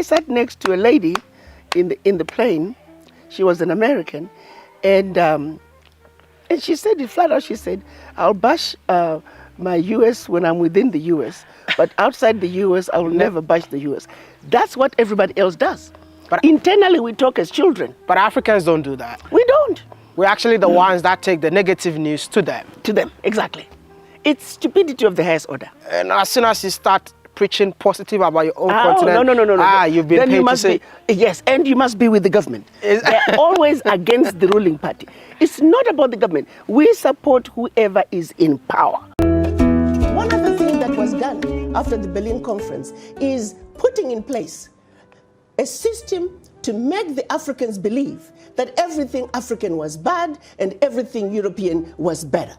I sat next to a lady in the plane. She was an American, and she said it flat out. She said, "I'll bash my U.S. when I'm within the U.S., but outside the U.S., I will never bash the U.S." That's what everybody else does. But internally, we talk as children. But Africans don't do that. We don't. We're actually the ones that take the negative news to them. To them, exactly. It's stupidity of the highest order. And as soon as you start preaching positive about your own continent, no. You've been then paid you to must say... Yes, and you must be with the government. They're always against the ruling party. It's not about the government. We support whoever is in power. One other thing that was done after the Berlin Conference is putting in place a system to make the Africans believe that everything African was bad and everything European was better.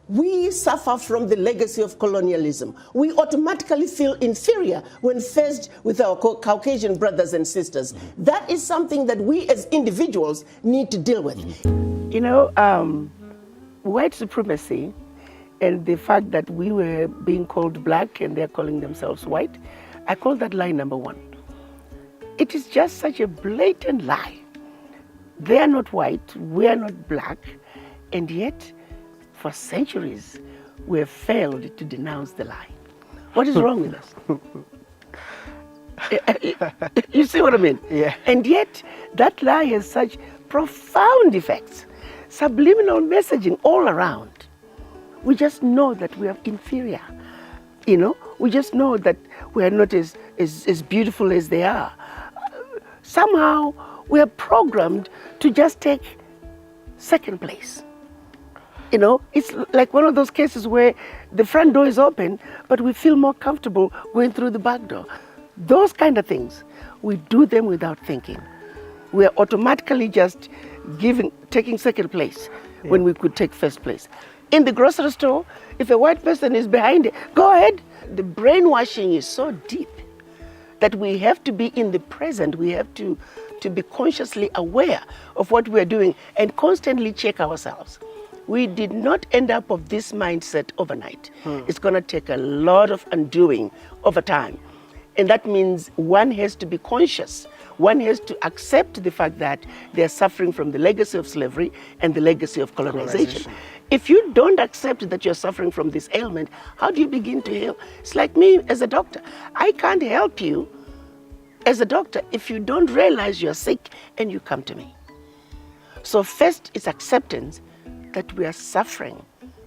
We suffer from the legacy of colonialism. We automatically feel inferior when faced with our Caucasian brothers and sisters. That is something that we as individuals need to deal with. You know, white supremacy and the fact that we were being called black and they're calling themselves white, I call that lie number one. It is just such a blatant lie. They are not white, we are not black, and yet for centuries, we have failed to denounce the lie. What is wrong with us? You see what I mean? Yeah. And yet, that lie has such profound effects, subliminal messaging all around. We just know that we are inferior. You know, we just know that we are not as beautiful as they are. Somehow, we are programmed to just take second place. You know, it's like one of those cases where the front door is open, but we feel more comfortable going through the back door. Those kind of things, we do them without thinking. We are automatically just taking second place when we could take first place. In the grocery store, if a white person is behind it, go ahead. The brainwashing is so deep that we have to be in the present. We have to be consciously aware of what we are doing and constantly check ourselves. We did not end up of this mindset overnight. It's going to take a lot of undoing over time. And that means one has to be conscious. One has to accept the fact that they're suffering from the legacy of slavery and the legacy of colonization. If you don't accept that you're suffering from this ailment, how do you begin to heal? It's like me as a doctor. I can't help you as a doctor if you don't realize you're sick and you come to me. So first, it's acceptance that we are suffering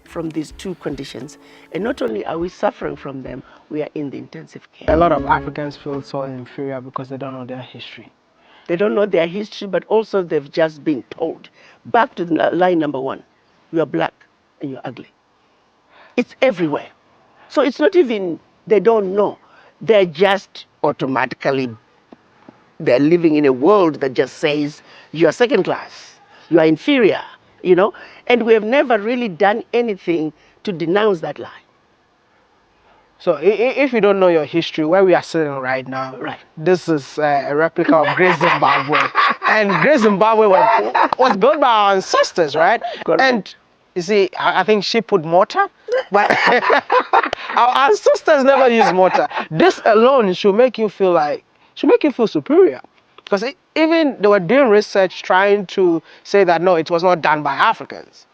from these two conditions. And not only are we suffering from them, we are in the intensive care. A lot of Africans feel so inferior because they don't know their history. They don't know their history, but also they've just been told. Back to the line number one, you are black and you're ugly. It's everywhere. So it's not even, they don't know. They're just automatically, they're living in a world that just says, you are second class, you are inferior. You know, and we have never really done anything to denounce that lie. So if you don't know your history, where we are sitting right now, this is a replica of Great Zimbabwe. And Great Zimbabwe was built by our ancestors, right? Correct. And you see, I think she put mortar, but our ancestors never used mortar. This alone should make you feel superior. Because even they were doing research trying to say that, no, it was not done by Africans.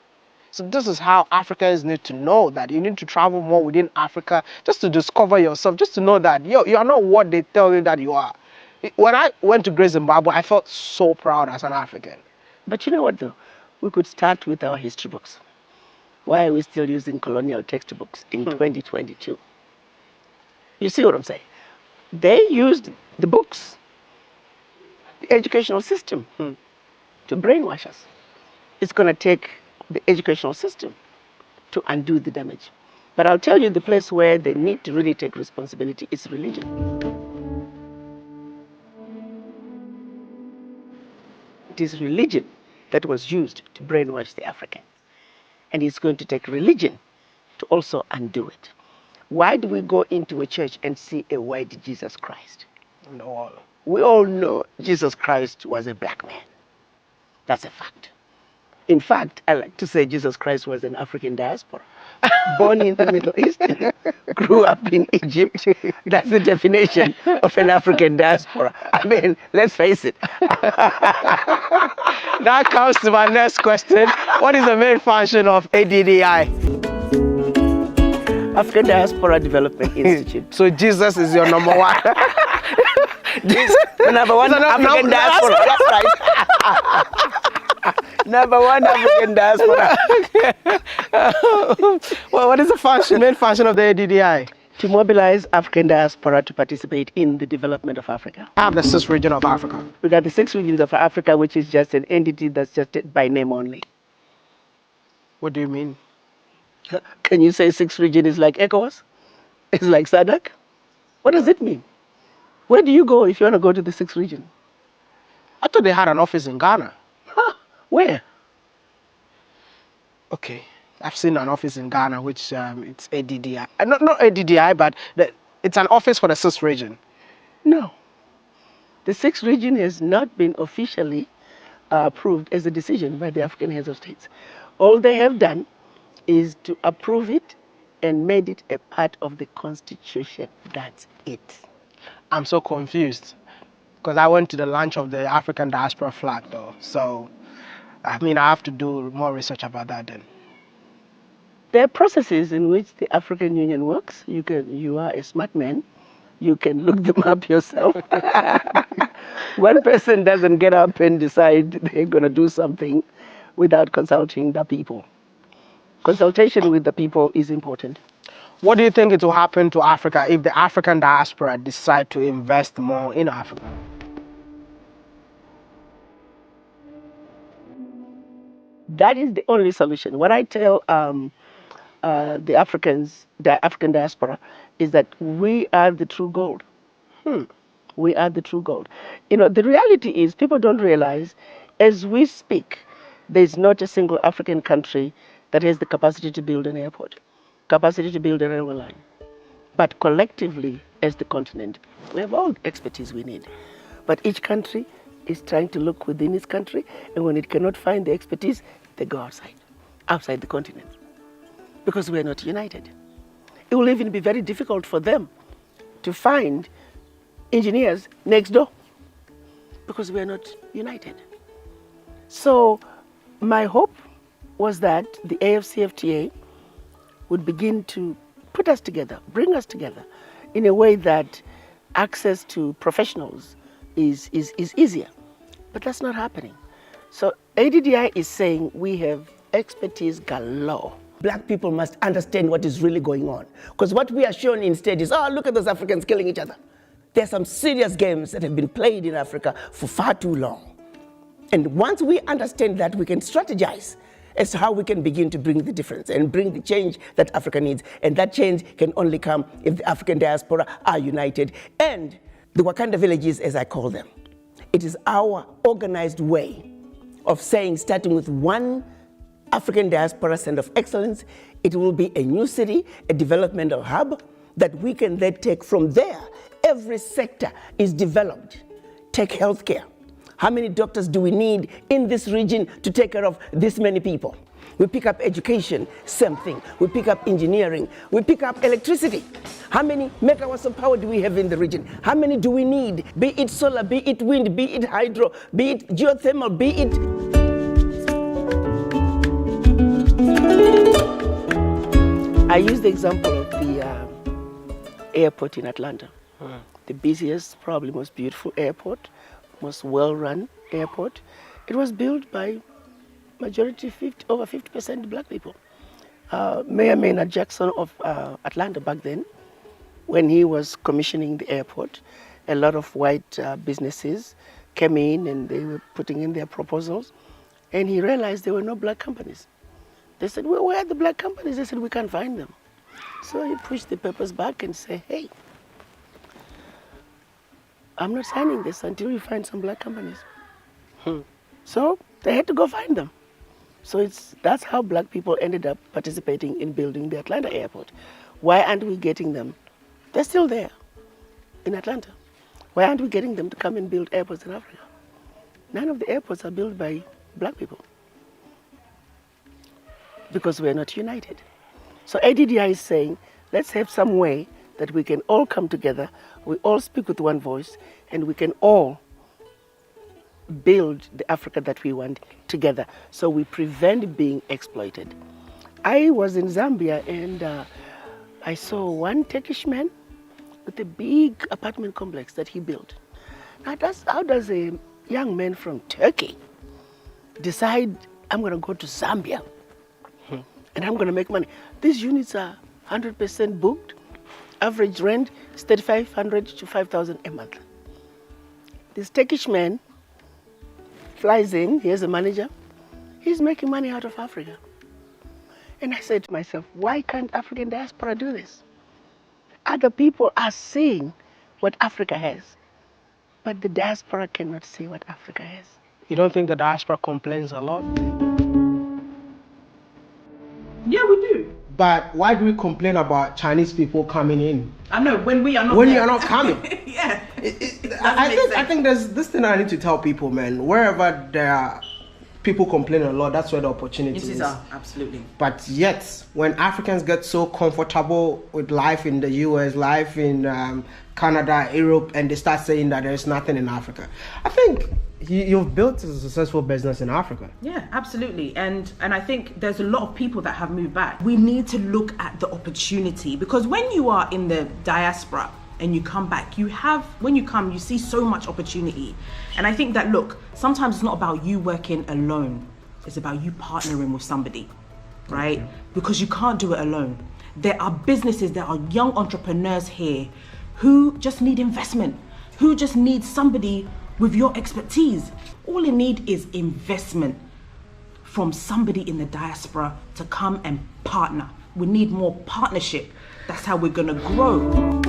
So this is how Africans need to know that you need to travel more within Africa just to discover yourself, just to know that you are not what they tell you that you are. When I went to Great Zimbabwe, I felt so proud as an African. But you know what though? We could start with our history books. Why are we still using colonial textbooks in 2022? You see what I'm saying? They used the books, the educational system, to brainwash us. It's going to take the educational system to undo the damage. But I'll tell you the place where they need to really take responsibility is religion. It is religion that was used to brainwash the African. And it's going to take religion to also undo it. Why do we go into a church and see a white Jesus Christ? No. We all know Jesus Christ was a black man. That's a fact. In fact, I like to say Jesus Christ was an African diaspora. Born in the Middle East, grew up in Egypt. That's the definition of an African diaspora. I mean, let's face it. That comes to my next question. What is the main function of ADDI? African Diaspora Development Institute. So Jesus is your number one. Number one African diaspora. That's right. Number one African diaspora. Well, what is the main function of the ADDI? To mobilize African diaspora to participate in the development of Africa. I have the 6th region of Africa. We got the 6 regions of Africa, which is just an entity that's just by name only. What do you mean? Can you say 6th region is like ECOWAS? It's like SADC? What does it mean? Where do you go if you want to go to the 6th region? I thought they had an office in Ghana. Huh? Where? Okay, I've seen an office in Ghana, which it's ADDI. Not ADDI, but it's an office for the 6th region. No. The 6th region has not been officially approved as a decision by the African heads of states. All they have done is to approve it and made it a part of the constitution. That's it. I'm so confused because I went to the launch of the African diaspora flag though. So, I mean, I have to do more research about that then. There are processes in which the African Union works. You are a smart man. You can look them up yourself. One person doesn't get up and decide they're going to do something without consulting the people. Consultation with the people is important. What do you think it will happen to Africa if the African diaspora decide to invest more in Africa? That is the only solution. What I tell the African diaspora is that we are the true gold. We are the true gold. You know, the reality is people don't realize as we speak, there's not a single African country that has the capacity to build an airport, capacity to build a railway line. But collectively, as the continent, we have all the expertise we need. But each country is trying to look within its country, and when it cannot find the expertise, they go outside the continent, because we are not united. It will even be very difficult for them to find engineers next door, because we are not united. So my hope was that the AFCFTA would begin to put us together, bring us together in a way that access to professionals is easier. But that's not happening. So ADDI is saying we have expertise galore. Black people must understand what is really going on. Because what we are shown instead is, oh, look at those Africans killing each other. There are some serious games that have been played in Africa for far too long. And once we understand that, we can strategize as to how we can begin to bring the difference and bring the change that Africa needs. And that change can only come if the African diaspora are united. And the Wakanda villages, as I call them, it is our organized way of saying, starting with one African diaspora center of excellence, it will be a new city, a developmental hub that we can then take from there. Every sector is developed. Take healthcare. How many doctors do we need in this region to take care of this many people? We pick up education, same thing. We pick up engineering. We pick up electricity. How many megawatts of power do we have in the region? How many do we need? Be it solar, be it wind, be it hydro, be it geothermal, be it... I use the example of the airport in Atlanta. The busiest, probably most beautiful airport, most well-run airport. It was built by majority, over 50% black people. Mayor Maynard Jackson of Atlanta back then, when he was commissioning the airport, a lot of white businesses came in and they were putting in their proposals, and he realized there were no black companies. They said, well, where are the black companies? They said, we can't find them. So he pushed the papers back and said, hey, I'm not signing this until you find some black companies. So they had to go find them. So that's how black people ended up participating in building the Atlanta airport. Why aren't we getting them? They're still there in Atlanta. Why aren't we getting them to come and build airports in Africa? None of the airports are built by black people. because we're not united. So ADDI is saying, let's have some way that we can all come together, we all speak with one voice, and we can all build the Africa that we want together, so we prevent being exploited. I was in Zambia and I saw one Turkish man with a big apartment complex that he built. Now how does a young man from Turkey decide, I'm going to go to Zambia and I'm going to make money? These units are 100% booked. Average rent is 3,500 to 5,000 a month. This Turkish man flies in, he has a manager, he's making money out of Africa. And I said to myself, why can't African diaspora do this? Other people are seeing what Africa has, but the diaspora cannot see what Africa has. You don't think the diaspora complains a lot? Yeah, we do. But why do we complain about Chinese people coming in? I know, when we are not When there. you are not coming. Yeah. I think there's this thing I need to tell people, man. Wherever there are people complaining a lot, that's where the opportunity is. Absolutely. But yet, when Africans get so comfortable with life in the US, life in Canada, Europe, and they start saying that there's nothing in Africa, I think you've built a successful business in Africa. Yeah, absolutely. And I think there's a lot of people that have moved back. We need to look at the opportunity, because when you are in the diaspora and you come back, when you come, you see so much opportunity. And I think that, look, sometimes it's not about you working alone. It's about you partnering with somebody, right? Because you can't do it alone. There are businesses, there are young entrepreneurs here who just need investment, who just need somebody with your expertise. All they need is investment from somebody in the diaspora to come and partner. We need more partnership. That's how we're gonna grow.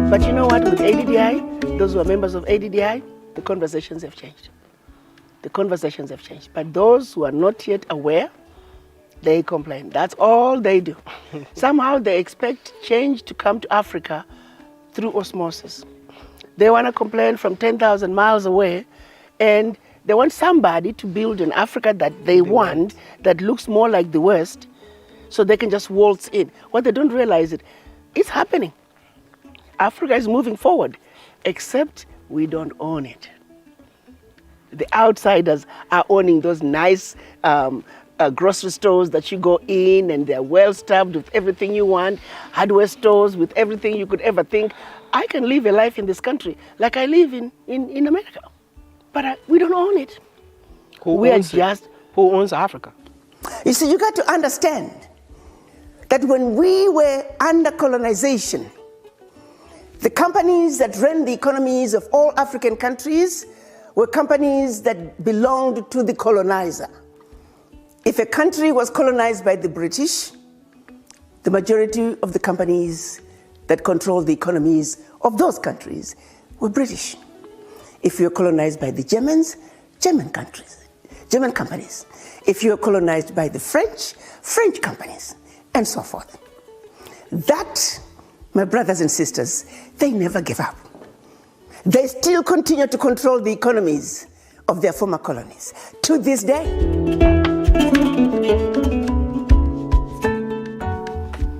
But you know what, with ADDI, those who are members of ADDI, the conversations have changed. The conversations have changed. But those who are not yet aware, they complain. That's all they do. Somehow they expect change to come to Africa through osmosis. They want to complain from 10,000 miles away, and they want somebody to build an Africa that they want, that looks more like the West, so they can just waltz in. What they don't realize is it's happening. Africa is moving forward, except we don't own it. The outsiders are owning those nice grocery stores that you go in and they're well staffed with everything you want, hardware stores with everything you could ever think. I can live a life in this country like I live in America, but we don't own it. Who owns Africa? You see, you got to understand that when we were under colonization, the companies that ran the economies of all African countries were companies that belonged to the colonizer. If a country was colonized by the British, the majority of the companies that controlled the economies of those countries were British. If you were colonized by the Germans, German companies. If you were colonized by the French, French companies, and so forth. That, my brothers and sisters, they never give up. They still continue to control the economies of their former colonies to this day.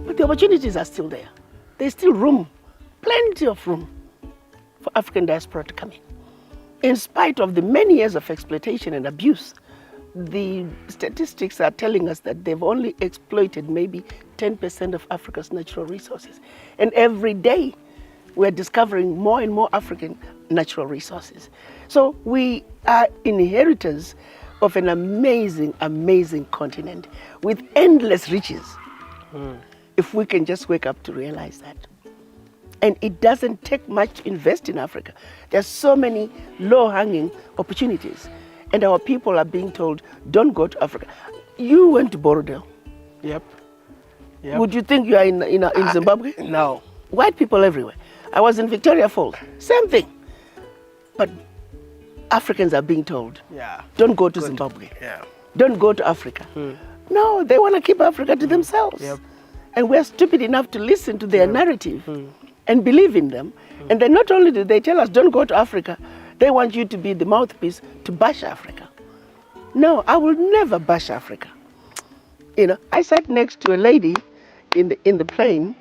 But the opportunities are still there. There's still room, plenty of room for African diaspora to come in. In spite of the many years of exploitation and abuse, the statistics are telling us that they've only exploited maybe 10% of Africa's natural resources. And every day, we're discovering more and more African natural resources. So we are inheritors of an amazing, amazing continent with endless riches. If we can just wake up to realize that. And it doesn't take much to invest in Africa. There's so many low-hanging opportunities. And our people are being told, don't go to Africa. You went to Borodale. Yep. Would you think you are in Zimbabwe? No. White people everywhere. I was in Victoria Falls, same thing. But Africans are being told, don't go to Zimbabwe. Don't go to Africa. No, they want to keep Africa to themselves. And we're stupid enough to listen to their narrative and believe in them. And then not only do they tell us, don't go to Africa, they want you to be the mouthpiece to bash Africa. No, I will never bash Africa. You know, I sat next to a lady in the plane.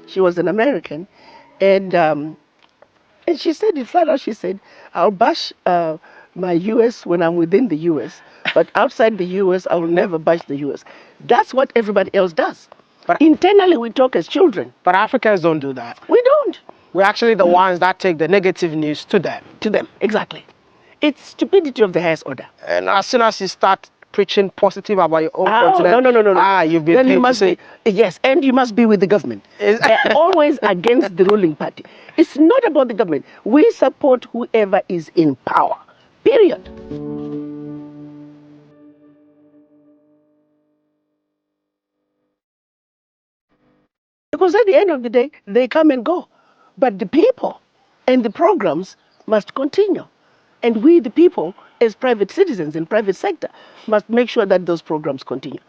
She was an American, and she said it flat out. She said, "I'll bash my U.S. when I'm within the U.S., but outside the U.S., I will never bash the U.S." That's what everybody else does. But Internally, we talk as children. but Africans don't do that. We don't. We're actually the ones that take the negative news to them. To them, exactly. It's stupidity of the highest order. And as soon as you start preaching positive about your own Oh, continent, no. you've been Then paid you to must say, be, yes, and you must be with the government. Always against the ruling party. It's not about the government. We support whoever is in power. Period. Because at the end of the day, they come and go. But the people and the programs must continue. And we, the people, as private citizens in private sector, must make sure that those programs continue.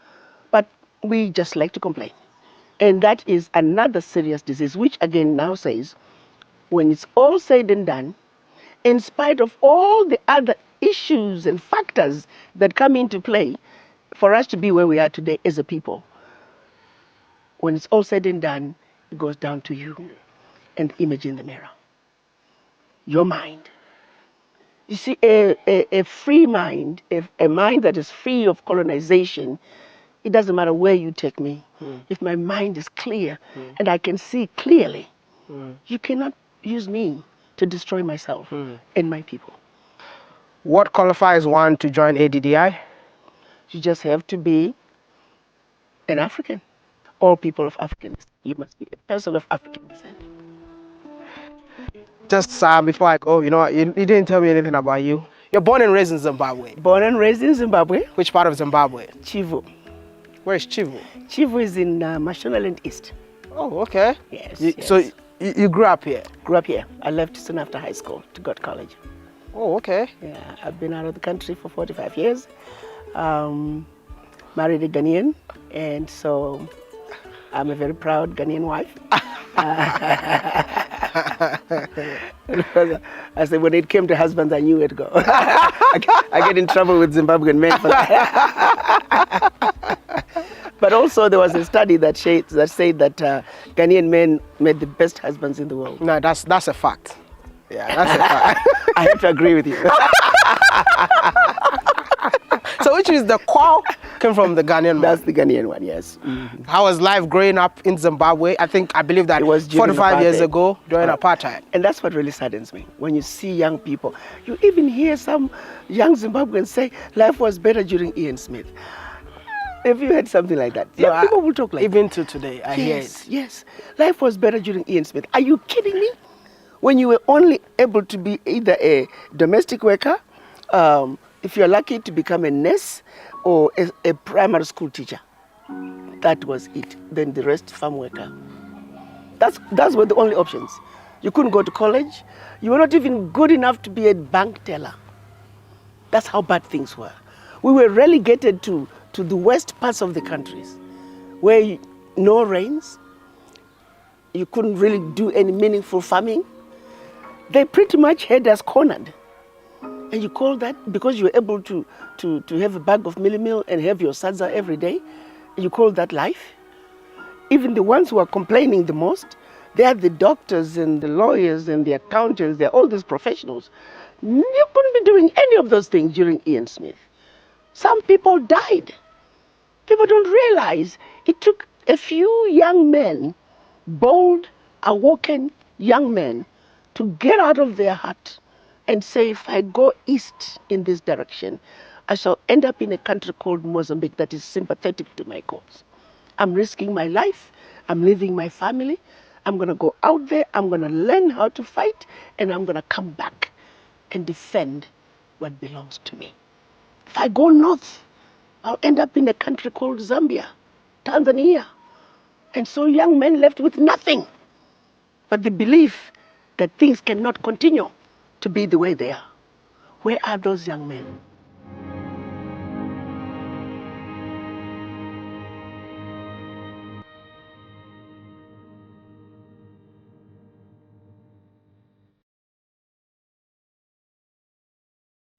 But we just like to complain. And that is another serious disease, which again now says, when it's all said and done, in spite of all the other issues and factors that come into play for us to be where we are today as a people, when it's all said and done, it goes down to you and the image in the mirror. Your mind. You see, a free mind, a mind that is free of colonization, it doesn't matter where you take me. If my mind is clear and I can see clearly, you cannot use me to destroy myself and my people. what qualifies one to join ADDI? You just have to be an African. All people of African descent. You must be a person of African descent. Just before I go, you didn't tell me anything about you. You're born and raised in Zimbabwe. Born and raised in Zimbabwe. Which part of Zimbabwe? Chivu. Where is Chivu? Chivu is in Mashonaland East. Oh, okay. Yes, yes. So you grew up here? Grew up here. I left soon after high school to go to college. Oh, okay. Yeah, I've been out of the country for 45 years. Married a Ghanaian, and so I'm a very proud Ghanaian wife. I said, when it came to husbands, I knew where to go. I get in trouble with Zimbabwean men for that. But also, there was a study that said that Ghanaian men made the best husbands in the world. No, that's a fact. Yeah, that's a fact. I have to agree with you. So which is the Quao came from the Ghanaian one? That's the Ghanaian one, yes. How was life growing up in Zimbabwe? I believe that It was during 45 years apartheid. ago during apartheid. And that's what really saddens me. When you see young people, you even hear some young Zimbabweans say life was better during Ian Smith. Have you heard something like that? No, Yeah, people will talk like even to today, I hear it. Yes, yes. Life was better during Ian Smith. Are you kidding me? When you were only able to be either a domestic worker, if you're lucky to become a nurse, or a primary school teacher. That was it. Then the rest, farm worker. That's were the only options. You couldn't go to college. You were not even good enough to be a bank teller. That's how bad things were. We were relegated to the west parts of the countries, where no rains. You couldn't really do any meaningful farming. They pretty much had us cornered. And you call that, because you were able to have a bag of meal and have your sadza every day, you call that life? Even the ones who are complaining the most, they are the doctors and the lawyers and the accountants, they're all these professionals. You couldn't be doing any of those things during Ian Smith. Some people died. People don't realize it took a few young men, bold, awoken young men, to get out of their hut and say, if I go east in this direction, I shall end up in a country called Mozambique that is sympathetic to my cause. I'm risking my life, I'm leaving my family, I'm gonna go out there, I'm gonna learn how to fight, and I'm gonna come back and defend what belongs to me. If I go north, I'll end up in a country called Zambia, Tanzania. And so young men left with nothing but the belief that things cannot continue to be the way they are. Where are those young men?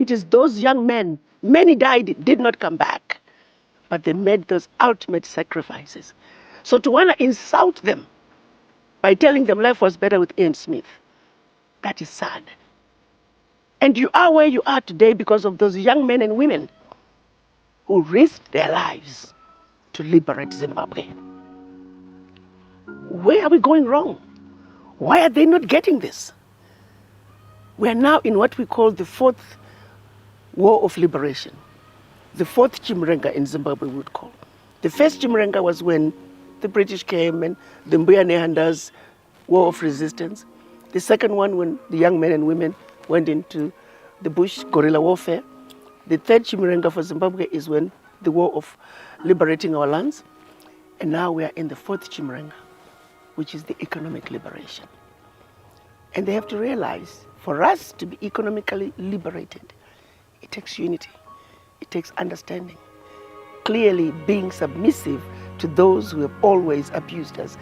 It is those young men, many died, did not come back, but they made those ultimate sacrifices. So to want to insult them by telling them life was better with Ian Smith, that is sad. And you are where you are today because of those young men and women who risked their lives to liberate Zimbabwe. Where are we going wrong? Why are they not getting this? We are now in what we call the fourth war of liberation. The fourth Chimurenga in Zimbabwe we would call. The first Chimurenga was when the British came and the Mbuya Nehanda's war of resistance. The second one when the young men and women went into the bush, guerrilla warfare. The third Chimurenga for Zimbabwe is when the war of liberating our lands. And now we are in the fourth Chimurenga, which is the economic liberation. And they have to realize, for us to be economically liberated, it takes unity, it takes understanding. Clearly, being submissive to those who have always abused us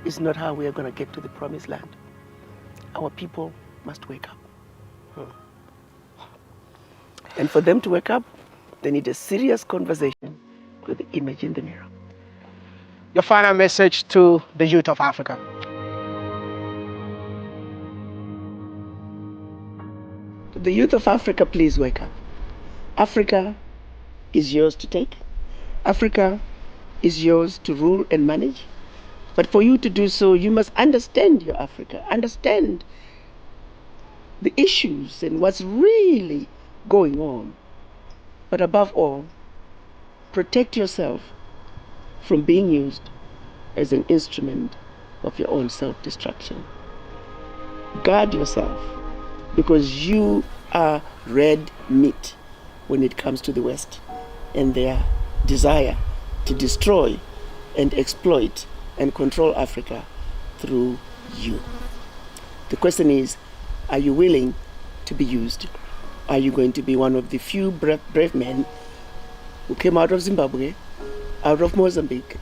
is not how we are going to get to the promised land. Our people must wake up. And for them to wake up, they need a serious conversation with the image in the mirror. Your final message to the youth of Africa. To the youth of Africa, please wake up. Africa is yours to take. Africa is yours to rule and manage. But for you to do so, you must understand your Africa, understand the issues and what's really going on. But above all, protect yourself from being used as an instrument of your own self-destruction. Guard yourself, because you are red meat when it comes to the West and their desire to destroy and exploit and control Africa through you. The question is, are you willing to be used? Are you going to be one of the few brave men who came out of Zimbabwe, out of Mozambique,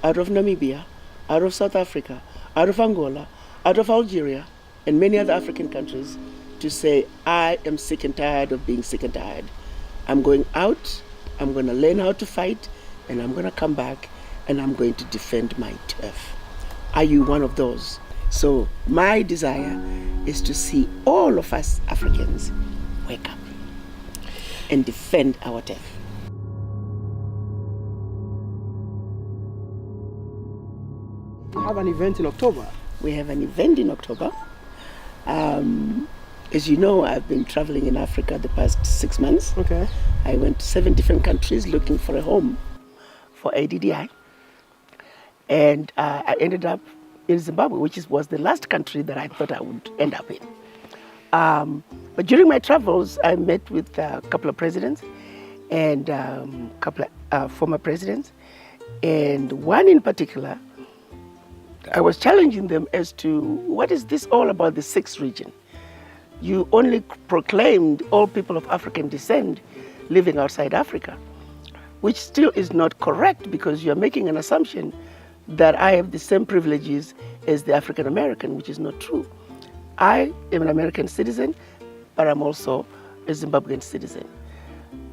out of Namibia, out of South Africa, out of Angola, out of Algeria, and many other African countries to say, I am sick and tired of being sick and tired. I'm going out, I'm going to learn how to fight, and I'm going to come back, and I'm going to defend my turf. Are you one of those? So my desire is to see all of us Africans wake up and defend our turf. We have an event in October. We have an event in October. As you know, I've been traveling in Africa the past 6 months. Okay. I went to 7 different countries looking for a home for ADDI. And I ended up in Zimbabwe, which was the last country that I thought I would end up in. But during my travels, I met with a couple of presidents and a couple of former presidents. And one in particular, I was challenging them as to what is this all about the sixth region? You only proclaimed all people of African descent living outside Africa, which still is not correct because you're making an assumption that I have the same privileges as the African American, which is not true. I am an American citizen, but I'm also a Zimbabwean citizen.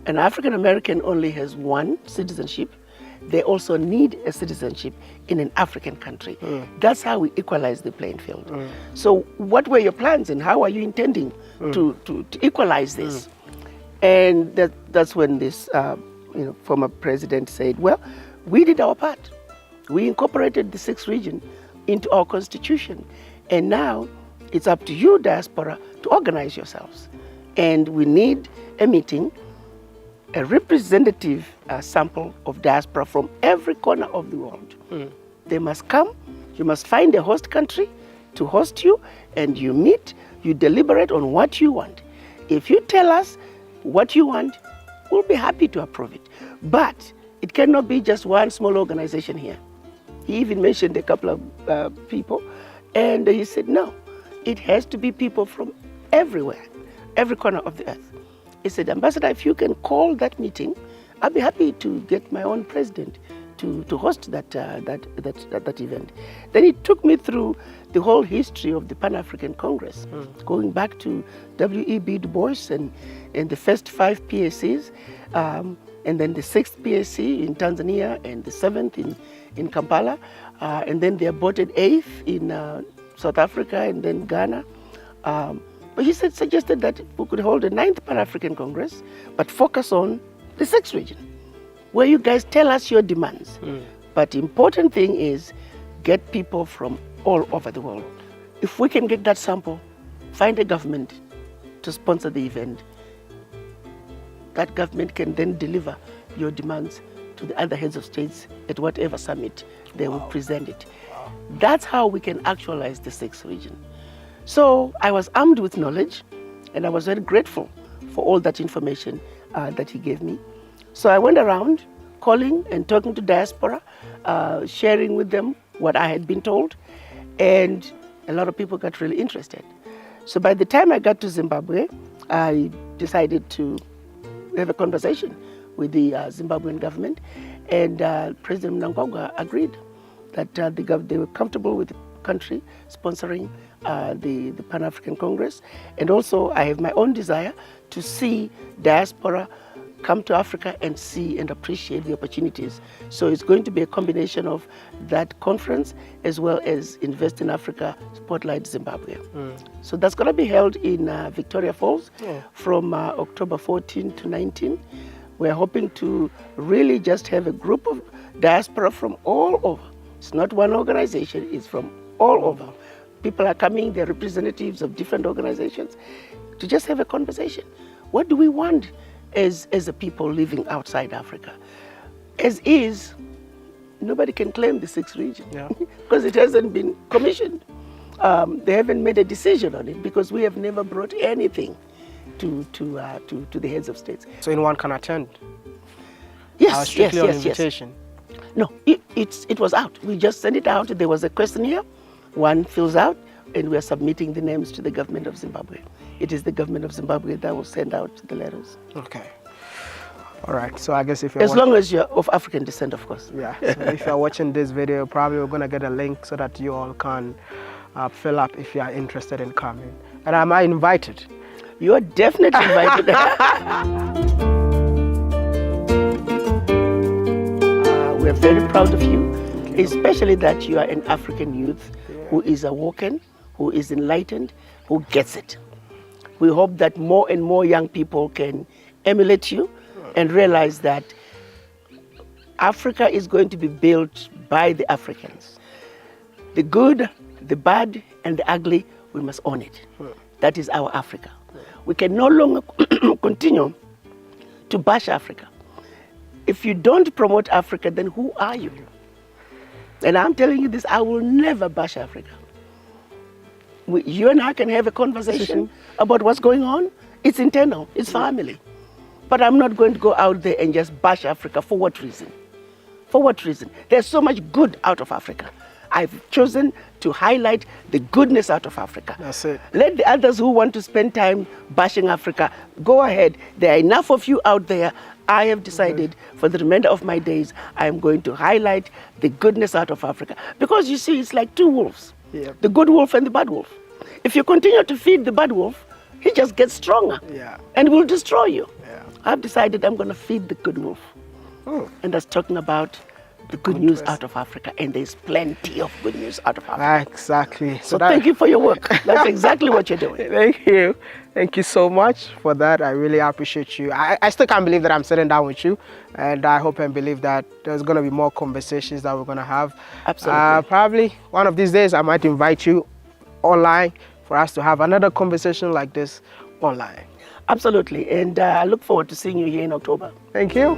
An African American only has one citizenship. They also need a citizenship in an African country. That's how we equalize the playing field. So what were your plans and how are you intending to equalize this? And that's when this former president said, well, we did our part. We incorporated the sixth region into our constitution. And now it's up to you, Diaspora, to organize yourselves. And we need a meeting, a representative sample of diaspora from every corner of the world. They must come, you must find a host country to host you, and you meet, you deliberate on what you want. If you tell us what you want, we'll be happy to approve it. But it cannot be just one small organization here. He even mentioned a couple of people, and he said, no, it has to be people from everywhere, every corner of the earth. He said, Ambassador, if you can call that meeting, I'll be happy to get my own president to host that event. Then he took me through the whole history of the Pan-African Congress, going back to W.E.B. Du Bois and the first 5 PACs, and then the 6th PAC in Tanzania and the 7th in Kampala, and then the aborted 8th in South Africa and then Ghana. But he suggested that we could hold a 9th Pan-African Congress, but focus on the 6th region, where you guys tell us your demands. But the important thing is get people from all over the world. If we can get that sample, find a government to sponsor the event. That government can then deliver your demands to the other heads of states at whatever summit they will present it. That's how we can actualize the 6th region. So I was armed with knowledge, and I was very grateful for all that information that he gave me. So I went around calling and talking to Diaspora, sharing with them what I had been told, and a lot of people got really interested. So by the time I got to Zimbabwe, I decided to have a conversation with the Zimbabwean government, and President Mnangagwa agreed that they were comfortable with the country sponsoring the Pan-African Congress. And also I have my own desire to see Diaspora come to Africa and see and appreciate the opportunities. So it's going to be a combination of that conference as well as Invest in Africa, Spotlight Zimbabwe. So that's going to be held in Victoria Falls from October 14 to 19. We're hoping to really just have a group of diaspora from all over. It's not one organization, it's from all over. People are coming, they're representatives of different organizations, to just have a conversation. What do we want as a people living outside Africa? As is, nobody can claim the 6th region because it hasn't been commissioned. They haven't made a decision on it because we have never brought anything to the heads of states. So anyone can attend? Yes, strictly on invitation? No, it was out. We just sent it out. There was a questionnaire, one fills out, and we are submitting the names to the government of Zimbabwe. It is the government of Zimbabwe that will send out the letters. Okay. All right. So I guess if you're as long as you're of African descent, of course. Yeah. So if you're watching this video, probably we're going to get a link so that you all can fill up if you are interested in coming. And am I invited? You are definitely invited. We're very proud of you, especially that you are an African youth who is awoken, who is enlightened, who gets it. We hope that more and more young people can emulate you and realize that Africa is going to be built by the Africans. The good, the bad, and the ugly, we must own it. That is our Africa. We can no longer continue to bash Africa. If you don't promote Africa, then who are you? And I'm telling you this, I will never bash Africa. You and I can have a conversation about what's going on. It's internal, it's family. But I'm not going to go out there and just bash Africa. For what reason? For what reason? There's so much good out of Africa. I've chosen to highlight the goodness out of Africa. That's it. Let the others who want to spend time bashing Africa, go ahead. There are enough of you out there. I have decided for the remainder of my days, I am going to highlight the goodness out of Africa. Because you see, it's like two wolves, the good wolf and the bad wolf. If you continue to feed the bad wolf, he just gets stronger and will destroy you. I've decided I'm going to feed the good wolf. And that's talking about the good news out of Africa, and there's plenty of good news out of Africa. Exactly. So thank you for your work. That's exactly what you're doing. Thank you. Thank you so much for that. I really appreciate you. I still can't believe that I'm sitting down with you, and I hope and believe that there's going to be more conversations that we're going to have. Absolutely. Probably one of these days I might invite you online for us to have another conversation like this online. Absolutely. And I look forward to seeing you here in October. Thank you.